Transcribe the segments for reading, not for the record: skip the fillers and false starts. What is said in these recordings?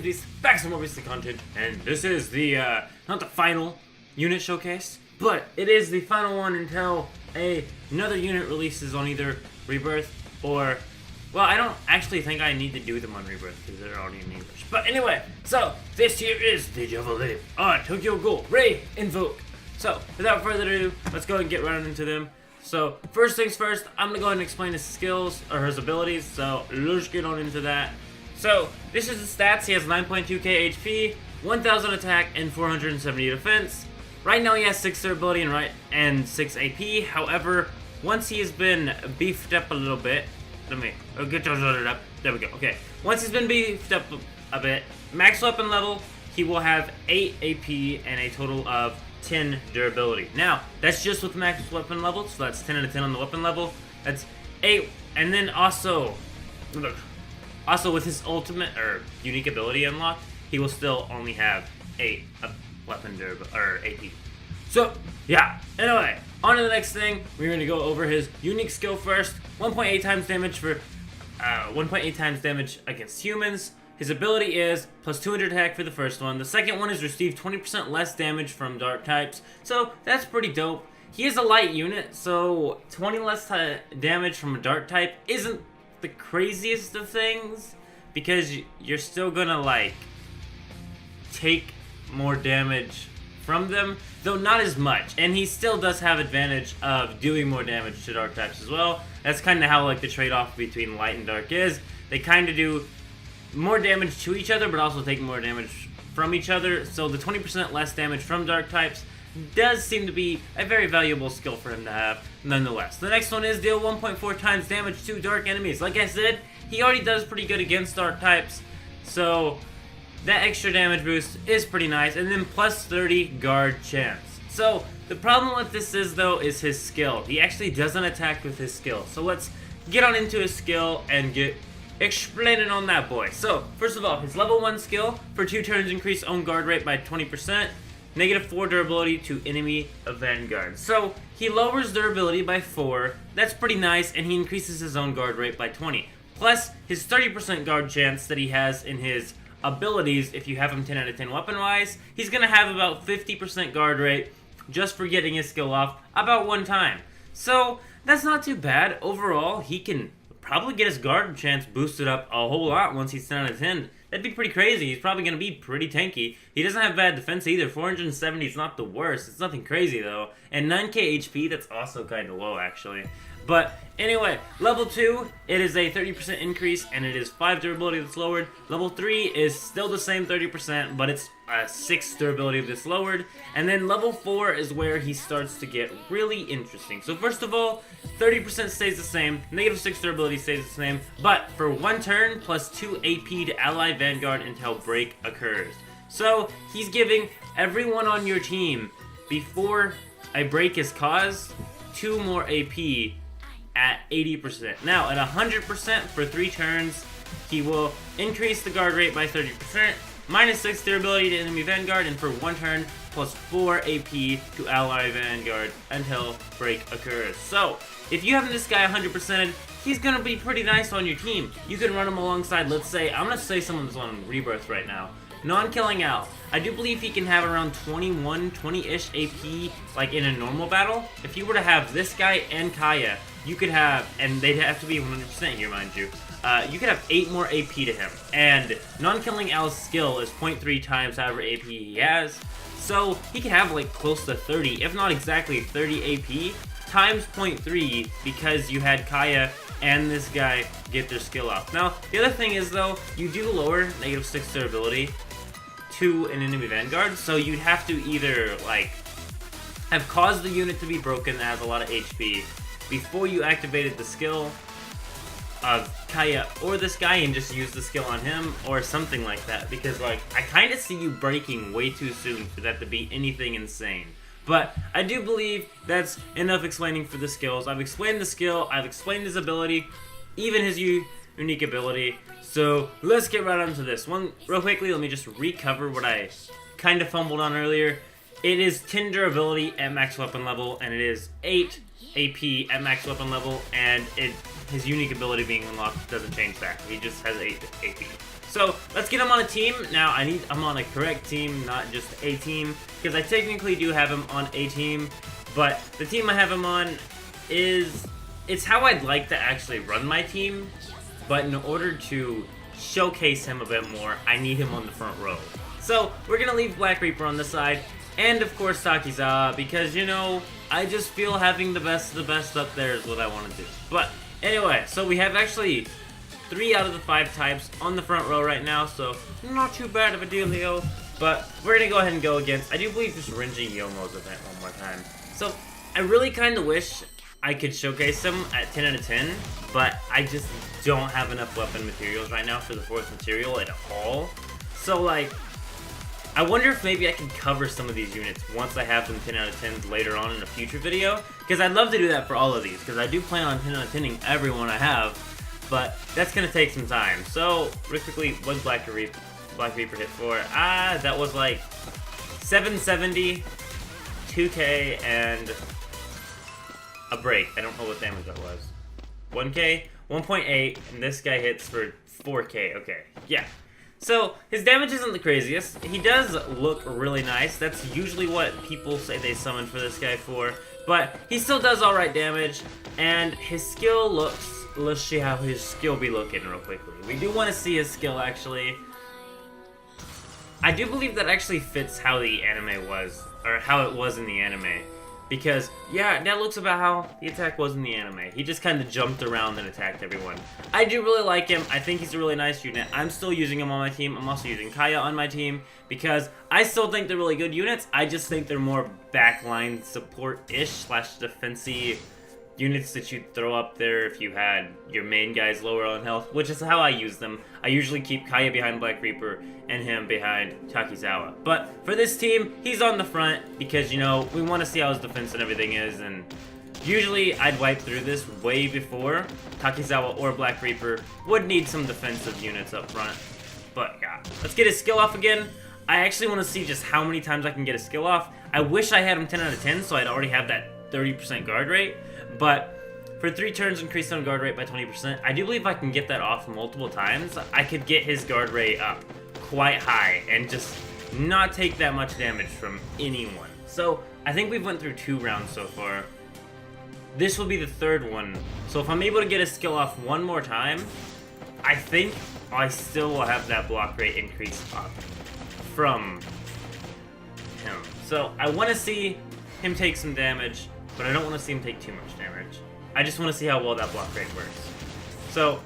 Beast, back to some more Beast content, and this is the, not the final unit showcase, but it is the final one until another unit releases on either Rebirth or, well, I don't actually think I need to do them on Rebirth, because they're already in English. But anyway, so, this here is the Javelin on Tokyo Ghoul, Ray, Invoke. So, without further ado, let's go and get right into them. So, first things first, I'm going to go ahead and explain his skills, or his abilities, so let's get on into that. So, this is the stats. He has 9.2k HP, 1000 attack, and 470 defense. Right now he has 6 durability and 6 AP. However, once he has been beefed up a little bit, get those loaded up. There we go. Okay, once he's been beefed up a bit, max weapon level, he will have 8 AP and a total of 10 durability. Now, that's just with max weapon level, so that's 10 out of 10 on the weapon level. That's 8, and then also with his ultimate or unique ability unlocked, he will still only have 8 weapon or AP. So, yeah. Anyway, on to the next thing. We're going to go over his unique skill first. 1.8 times damage for 1.8 times damage against humans. His ability is plus 200 attack for the first one. The second one is receive 20% less damage from dark types. So that's pretty dope. He is a light unit, so 20 less damage from a dark type isn't the craziest of things, because you're still gonna like take more damage from them, though not as much. And he still does have advantage of doing more damage to dark types as well. That's kind of how like the trade-off between light and dark is. They kind of do more damage to each other, but also take more damage from each other. So the 20% less damage from dark types does seem to be a very valuable skill for him to have, nonetheless. The next one is deal 1.4 times damage to dark enemies. Like I said, he already does pretty good against dark types, so that extra damage boost is pretty nice. And then plus 30 guard chance. So the problem with this is, though, is his skill. He actually doesn't attack with his skill. So let's get on into his skill and get explaining on that boy. So, first of all, his level 1 skill, for 2 turns increase own guard rate by 20%, negative 4 durability to enemy vanguard. So, he lowers durability by 4, that's pretty nice, and he increases his own guard rate by 20. Plus, his 30% guard chance that he has in his abilities, if you have him 10 out of 10 weapon-wise, he's gonna have about 50% guard rate just for getting his skill off about 1 time. So, that's not too bad. Overall, he can probably get his guard chance boosted up a whole lot once he's 10 out of 10. That'd be pretty crazy. He's probably going to be pretty tanky. He doesn't have bad defense either. 470 is not the worst. It's nothing crazy though. And 9k HP, that's also kind of low actually. But anyway, level 2, it is a 30% increase and it is 5 durability that's lowered. Level 3 is still the same 30%, but it's 6 durability that's lowered. And then level 4 is where he starts to get really interesting. So first of all, 30% stays the same, negative 6 durability stays the same, but for 1 turn, plus 2 AP to ally vanguard until break occurs. So he's giving everyone on your team, before a break is caused, 2 more AP at 80%. Now, at 100% for 3 turns, he will increase the guard rate by 30%, minus 6 durability to enemy vanguard, and for 1 turn, plus 4 AP to ally vanguard until break occurs. So, if you have this guy 100%, he's gonna be pretty nice on your team. You can run him alongside, let's say, I'm gonna say someone's on Rebirth right now. Non-killing Al. I do believe he can have around 20-ish AP, like in a normal battle. If you were to have this guy and Kaya, you could have, and they'd have to be 100% here, mind you, you could have 8 more AP to him. And non-killing Al's skill is 0.3 times however AP he has. So he could have like close to 30, if not exactly 30 AP, times 0.3 because you had Kaya and this guy get their skill off. Now, the other thing is though, you do lower negative 6 durability to an enemy vanguard, so you'd have to either like have caused the unit to be broken that has a lot of HP before you activated the skill of Kaya or this guy and just use the skill on him or something like that, because like I kind of see you breaking way too soon for that to be anything insane. But I do believe that's enough explaining for the skills. I've explained the skill, I've explained his ability, even his unique ability. So let's get right onto this one. Real quickly, let me just recover what I kind of fumbled on earlier. It is 10 durability at max weapon level, and it is 8 AP at max weapon level, and his unique ability being unlocked doesn't change that. He just has 8 AP. So let's get him on a team. Now I'm on a correct team, not just a team, because I technically do have him on a team, but the team I have him on it's how I'd like to actually run my team, but in order to showcase him a bit more, I need him on the front row. So we're gonna leave Black Reaper on this side, and of course Takizawa, because you know, I just feel having the best of the best up there is what I want to do. But anyway, so we have actually 3 out of the 5 types on the front row right now, so not too bad of a dealio. But we're gonna go ahead and go against, I do believe, just Renji Yomo's event one more time. So I really kind of wish I could showcase him at 10 out of 10, but I just don't have enough weapon materials right now for the 4th material at all. So like, I wonder if maybe I can cover some of these units once I have them 10 out of 10s later on in a future video, because I'd love to do that for all of these, because I do plan on 10 out of 10ing everyone I have, but that's going to take some time. So, real quickly, what's Black Reaper hit for? That was like 770, 2k, and a break. I don't know what damage that was. 1k, 1.8, and this guy hits for 4k. Okay, yeah. So, his damage isn't the craziest. He does look really nice. That's usually what people say they summon for this guy for. But he still does alright damage, and his skill looks... Let's see how his skill be looking real quickly. We do want to see his skill, actually. I do believe that actually fits how the anime was, or how it was in the anime. Because, yeah, that looks about how the attack was in the anime. He just kind of jumped around and attacked everyone. I do really like him. I think he's a really nice unit. I'm still using him on my team. I'm also using Kaya on my team because I still think they're really good units. I just think they're more backline support-ish slash defensive units that you'd throw up there if you had your main guys lower on health, which is how I use them. I usually keep Kaya behind Black Reaper and him behind Takizawa. But for this team, he's on the front because, you know, we want to see how his defense and everything is, and usually I'd wipe through this way before Takizawa or Black Reaper would need some defensive units up front. But yeah, let's get his skill off again. I actually want to see just how many times I can get a skill off. I wish I had him 10 out of 10, so I'd already have that 30% guard rate. But for 3 turns, increase on guard rate by 20%. I do believe I can get that off multiple times. I could get his guard rate up quite high and just not take that much damage from anyone. So I think we've went through 2 rounds so far. This will be the 3rd one. So if I'm able to get a skill off one more time, I think I still will have that block rate increase up from him. So I want to see him take some damage, but I don't want to see him take too much damage. I just want to see how well that block rate works. So,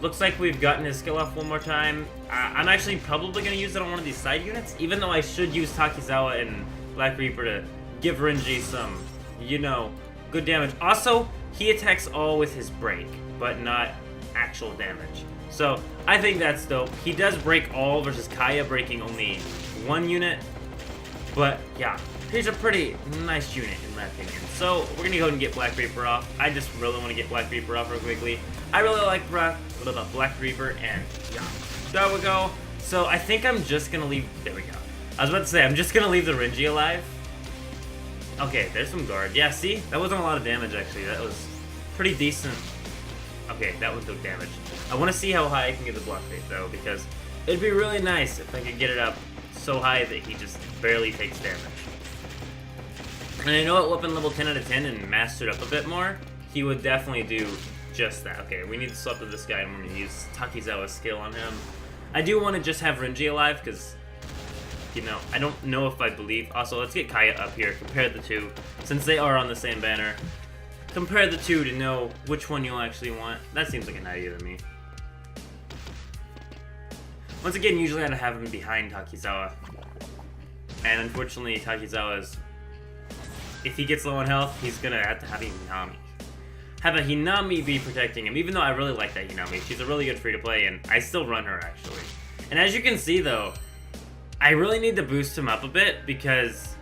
looks like we've gotten his skill off one more time. I'm actually probably going to use it on one of these side units, even though I should use Takizawa and Black Reaper to give Renji some, you know, good damage. Also, he attacks all with his break, but not actual damage. So, I think that's dope. He does break all versus Kaya breaking only 1 unit, but yeah. He's a pretty nice unit, in my opinion. So, we're gonna go ahead and get Black Reaper off. I just really want to get Black Reaper off real quickly. I really like Black Reaper, and yeah. There we go. So, I think I'm just gonna leave... There we go. I was about to say, I'm just gonna leave the Renji alive. Okay, there's some guard. Yeah, see? That wasn't a lot of damage, actually. That was pretty decent. Okay, that one took damage. I want to see how high I can get the block rate, though, because it'd be really nice if I could get it up so high that he just barely takes damage. And I know at weapon level 10 out of 10 and mastered up a bit more, he would definitely do just that. Okay, we need to swap to this guy and we're going to use Takizawa's skill on him. I do want to just have Renji alive because, you know, I don't know if I believe. Also, let's get Kaya up here, compare the two, since they are on the same banner. Compare the two to know which one you'll actually want. That seems like an idea to me. Once again, usually I'd have him behind Takizawa. And unfortunately, Takizawa's... If he gets low on health, he's gonna have to have a Hinami. Have a Hinami be protecting him, even though I really like that Hinami. She's a really good free-to-play, and I still run her, actually. And as you can see, though, I really need to boost him up a bit, because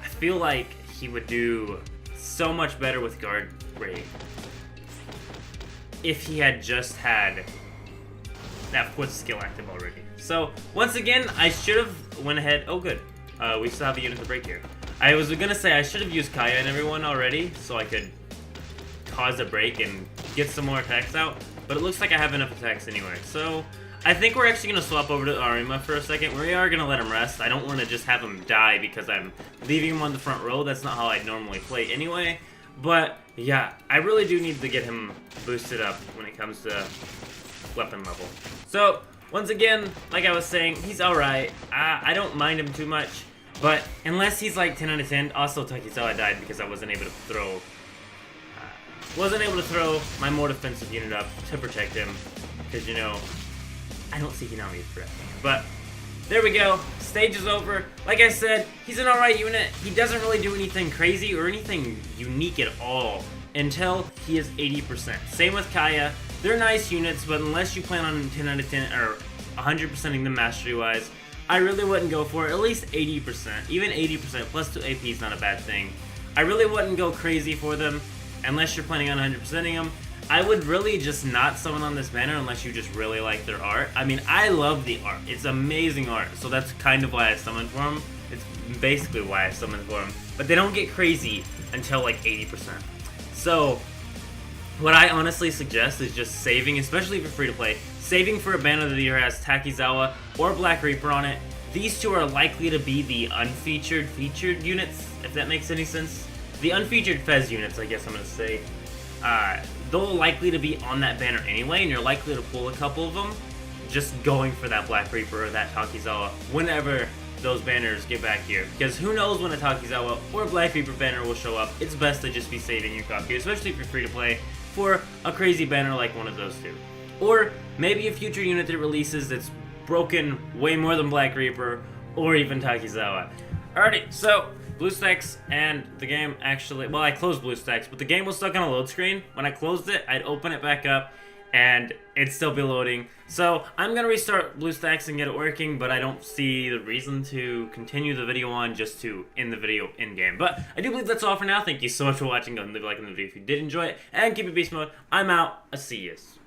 I feel like he would do so much better with guard rate if he had just had that 4th skill active already. So, once again, I should have went ahead... Oh, good. We still have a unit to break here. I was gonna say I should have used Kaya and everyone already, so I could cause a break and get some more attacks out, but it looks like I have enough attacks anyway. So, I think we're actually going to swap over to Arima for a second. We are going to let him rest. I don't want to just have him die because I'm leaving him on the front row. That's not how I normally play anyway. But, yeah, I really do need to get him boosted up when it comes to weapon level. So, once again, like I was saying, he's alright. I don't mind him too much. But, unless he's like 10 out of 10, also Takizawa died because I wasn't able to throw... my more defensive unit up to protect him. Because, you know, I don't see Hinami's protecting him. But, there we go. Stage is over. Like I said, he's an alright unit. He doesn't really do anything crazy or anything unique at all until he is 80%. Same with Kaya. They're nice units, but unless you plan on 10 out of 10 or 100%ing them mastery-wise, I really wouldn't go for it. At least 80%. Even 80% plus 2 AP is not a bad thing. I really wouldn't go crazy for them unless you're planning on 100%ing them. I would really just not summon on this banner unless you just really like their art. I mean, I love the art. It's amazing art, so that's kind of why I summoned for them. It's basically why I summoned for them. But they don't get crazy until like 80%. So, what I honestly suggest is just saving, especially if you're free to play, saving for a banner that either has Takizawa or Black Reaper on it. These two are likely to be the unfeatured featured units, if that makes any sense. The unfeatured Fez units, I guess I'm going to say. They're likely to be on that banner anyway, and you're likely to pull a couple of them just going for that Black Reaper or that Takizawa whenever those banners get back here. Because who knows when a Takizawa or Black Reaper banner will show up. It's best to just be saving your copy, especially if you're free to play, for a crazy banner like one of those two. Or maybe a future unit that releases that's broken way more than Black Reaper or even Takizawa. Alrighty, so BlueStacks and the game actually, well, I closed BlueStacks, but the game was stuck on a load screen. When I closed it, I'd open it back up and it'd still be loading. So I'm gonna restart BlueStacks and get it working, but I don't see the reason to continue the video on just to end the video in-game. But I do believe that's all for now. Thank you so much for watching. Go and leave a like on the video if you did enjoy it, and keep it beast mode. I'm out. I'll see yous.